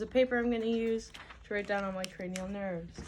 The paper I'm going to use to write down all my cranial nerves.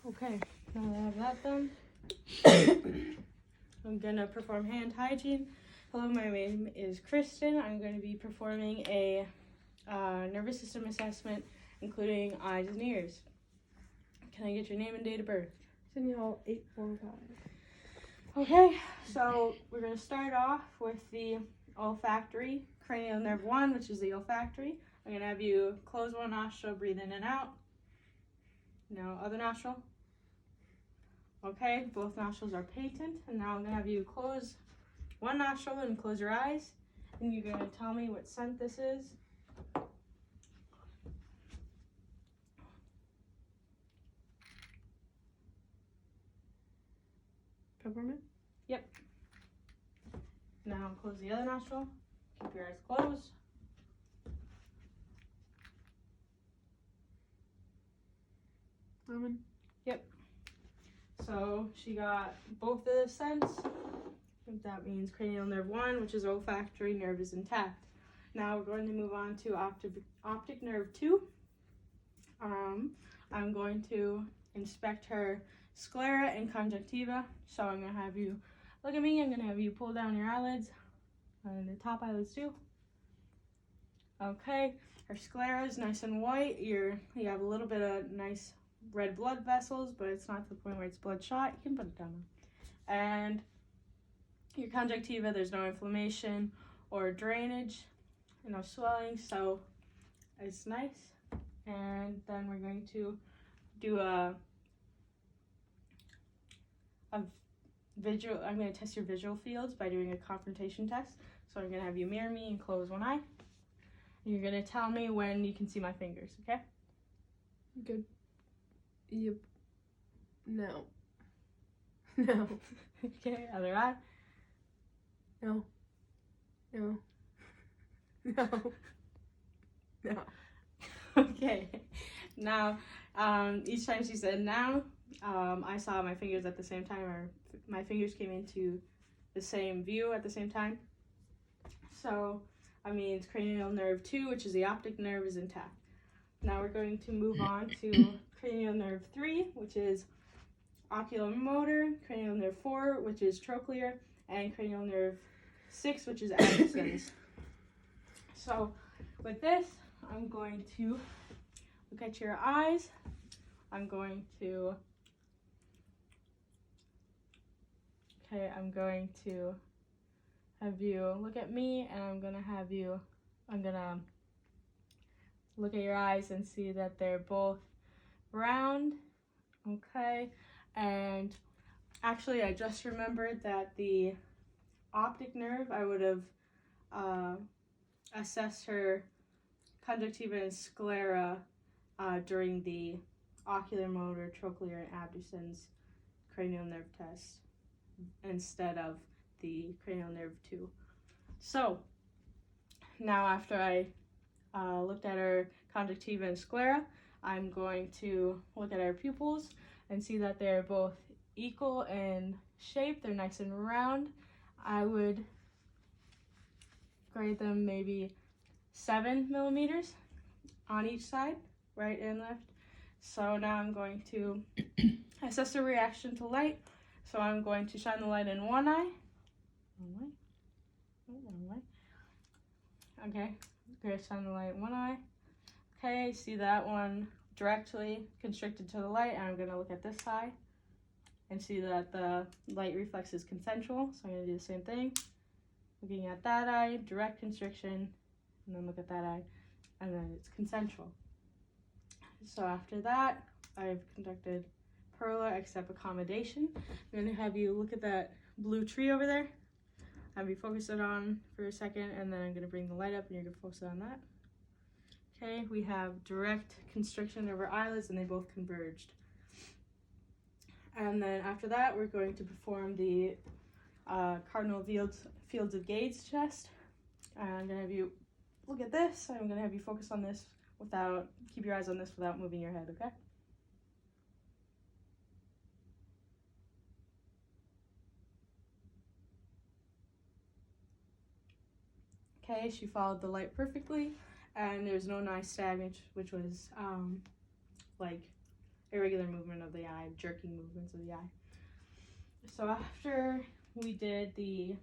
Okay, now that I have that done, I'm going to perform hand hygiene. Hello, my name is Kristen. I'm going to be performing a nervous system assessment, including eyes and ears. Can I get your name and date of birth? Danielle 845. Okay, so we're going to start off with the olfactory, cranial nerve 1, which is the olfactory. I'm going to have you close one nostril, breathe in and out. Now, other nostril. Okay, both nostrils are patent, and now I'm going to have you close one nostril and close your eyes, and you're going to tell me what scent this is. Peppermint? Yep. Now close the other nostril, keep your eyes closed. Lemon? Yep. So she got both of the scents. That means cranial nerve 1, which is olfactory nerve, is intact. Now we're going to move on to optic nerve 2. I'm going to inspect her sclera and conjunctiva. So I'm going to have you look at me. I'm going to have you pull down your eyelids and the top eyelids too. Okay, her sclera is nice and white. You have a little bit of nice red blood vessels, but it's not to the point where it's bloodshot. You can put it down. And your conjunctiva, there's no inflammation or drainage, no swelling, so it's nice. And then we're going to do a visual. I'm going to test your visual fields by doing a confrontation test. So I'm going to have you mirror me and close one eye. You're going to tell me when you can see my fingers, okay? Good. Yep. No. No. Okay, other eye. No. No. No. No. Okay. Now, each time she said now, I saw my fingers at the same time, or my fingers came into the same view at the same time. So, that means cranial nerve 2, which is the optic nerve, is intact. Now we're going to move on to cranial nerve 3, which is oculomotor, cranial nerve 4, which is trochlear, and cranial nerve 6, which is abducens. So with this, I'm going to look at your eyes. I'm going to have you look at me, and I'm gonna look at your eyes and see that they're both round. Okay, and actually I just remembered that the optic nerve, I would have assessed her conjunctiva and sclera during the oculomotor, trochlear, and abducens cranial nerve test instead of the cranial nerve 2. So now after I looked at her conjunctiva and sclera, I'm going to look at her pupils and see that they're both equal in shape. They're nice and round. I would grade them maybe 7 millimeters on each side, right and left. So now I'm going to assess the reaction to light. So I'm going to shine the light in one eye. Wrong way. Okay, gonna shine the light in one eye. Okay, see that one directly constricted to the light, and I'm gonna look at this eye and see that the light reflex is consensual. So I'm gonna do the same thing. Looking at that eye, direct constriction, and then look at that eye, and then it's consensual. So after that, I've conducted perla except accommodation. I'm gonna have you look at that blue tree over there. Have you focus it on for a second, and then I'm gonna bring the light up and you're gonna focus on that. Okay, we have direct constriction of our eyelids and they both converged. And then after that, we're going to perform the cardinal fields of gaze test. And I'm gonna have you look at this. I'm gonna have you focus on this without, keep your eyes on this without moving your head, okay? Okay, she followed the light perfectly, and there's no nystagmus, which was like irregular movement of the eye, jerking movements of the eye. So after we did the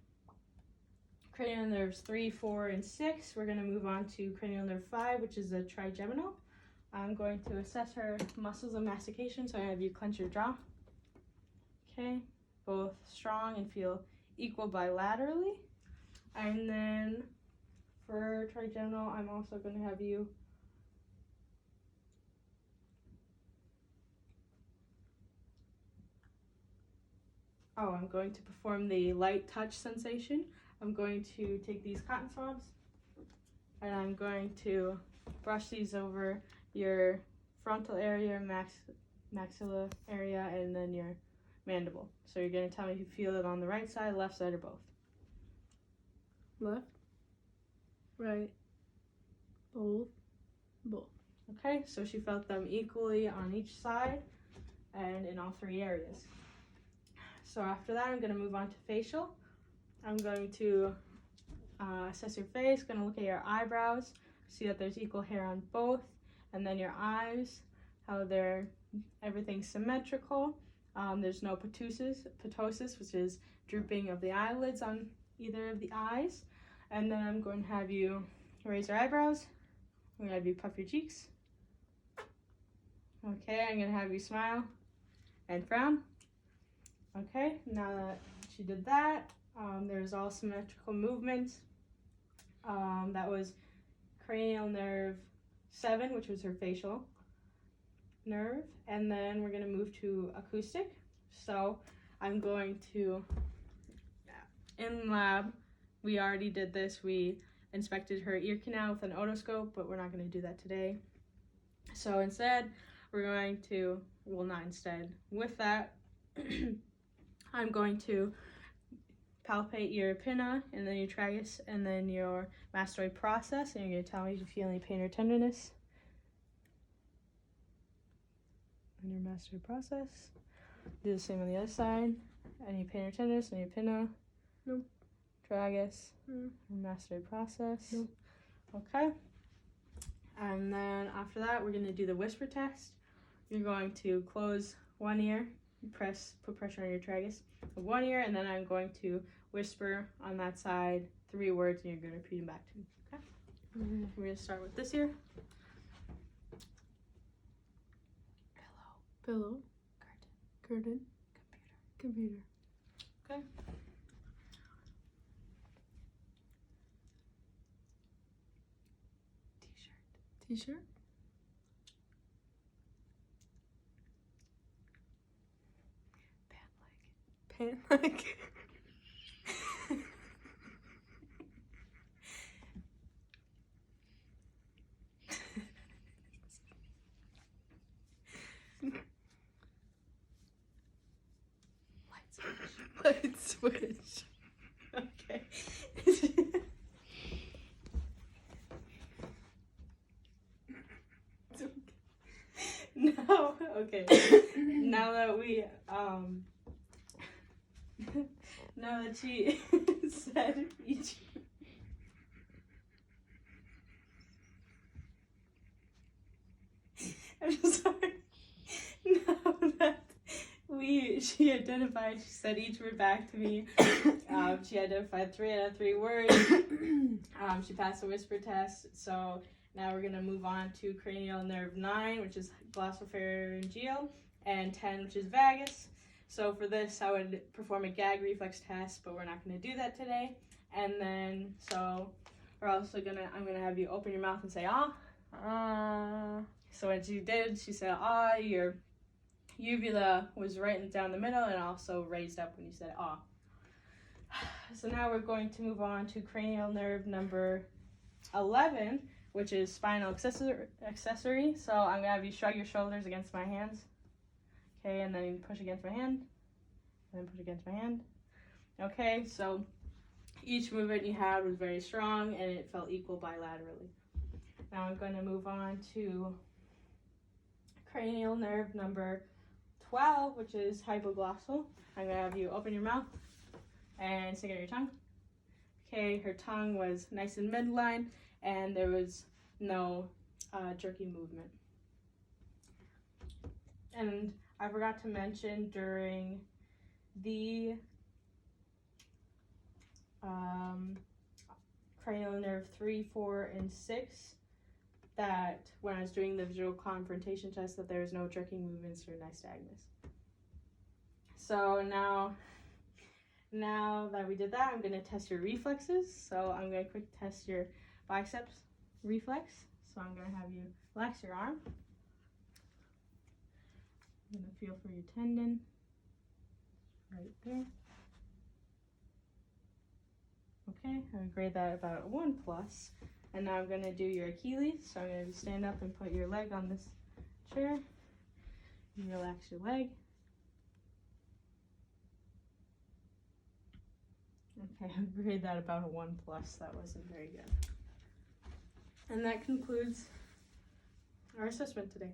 cranial nerves 3, 4, and 6, we're going to move on to cranial nerve 5, which is the trigeminal. I'm going to assess her muscles of mastication, so I have you clench your jaw. Okay, both strong and feel equal bilaterally. And then for trigeminal, I'm also going to have you I'm going to perform the light touch sensation. I'm going to take these cotton swabs and I'm going to brush these over your frontal area, maxilla area, and then your mandible. So you're going to tell me if you feel it on the right side, left side, or both. Left, right, both. Okay, so she felt them equally on each side and in all 3 areas. So after that, I'm going to move on to facial. I'm going to assess your face, going to look at your eyebrows, see that there's equal hair on both, and then your eyes, how everything's symmetrical. There's no ptosis, which is drooping of the eyelids on either of the eyes. And then I'm going to have you raise your eyebrows. I'm going to have you puff your cheeks. Okay, I'm going to have you smile and frown. Okay, now that she did that, there's all symmetrical movements. That was cranial nerve 7, which was her facial nerve. And then we're going to move to acoustic. So I'm going to, in lab, we already did this. We inspected her ear canal with an otoscope, but we're not going to do that today. So instead, we're going to, well, not instead, with that, I'm going to palpate your pinna and then your tragus and then your mastoid process, and you're going to tell me if you feel any pain or tenderness in your mastoid process. Do the same on the other side. Any pain or tenderness in your pinna? No. Tragus? Mastoid process? No. Okay. And then after that, we're going to do the whisper test. You're going to close one ear, put pressure on your tragus of one ear, and then I'm going to whisper on that side 3 words, and you're going to repeat them back to me. Okay? We're going to start with this ear. Pillow. Curtain. Computer. Okay. T-shirt. Pant leg. Light switch. Okay. No, okay. Now that we, now that she said each, I'm sorry. Now that she identified, she said each word back to me. She identified 3 out of 3 words. She passed the whisper test. So now we're going to move on to cranial nerve 9, which is glossopharyngeal, and 10, which is vagus. So for this, I would perform a gag reflex test, but we're not going to do that today. And then, so we're also I'm going to have you open your mouth and say, ah. So when she did, she said, ah, your uvula was right down the middle and also raised up when you said, ah. So now we're going to move on to cranial nerve number 11, which is spinal accessory. So I'm going to have you shrug your shoulders against my hands. Okay, and then push against my hand. And then push against my hand. Okay, so each movement you had was very strong and it felt equal bilaterally. Now I'm going to move on to cranial nerve number 12, which is hypoglossal. I'm going to have you open your mouth and stick out your tongue. Okay, her tongue was nice and midline and there was no jerky movement. And I forgot to mention during the cranial nerve 3, 4, and 6 that when I was doing the visual confrontation test that there was no jerking movements or nystagmus. So now that we did that, I'm going to test your reflexes. So I'm going to quick test your biceps reflex. So I'm going to have you relax your arm. I'm going to feel for your tendon right there. Okay, I'm going to grade that about a 1+. And now I'm going to do your Achilles. So I'm going to stand up and put your leg on this chair. You relax your leg. Okay, I grade that about a 1+. That wasn't very good. And that concludes our assessment today.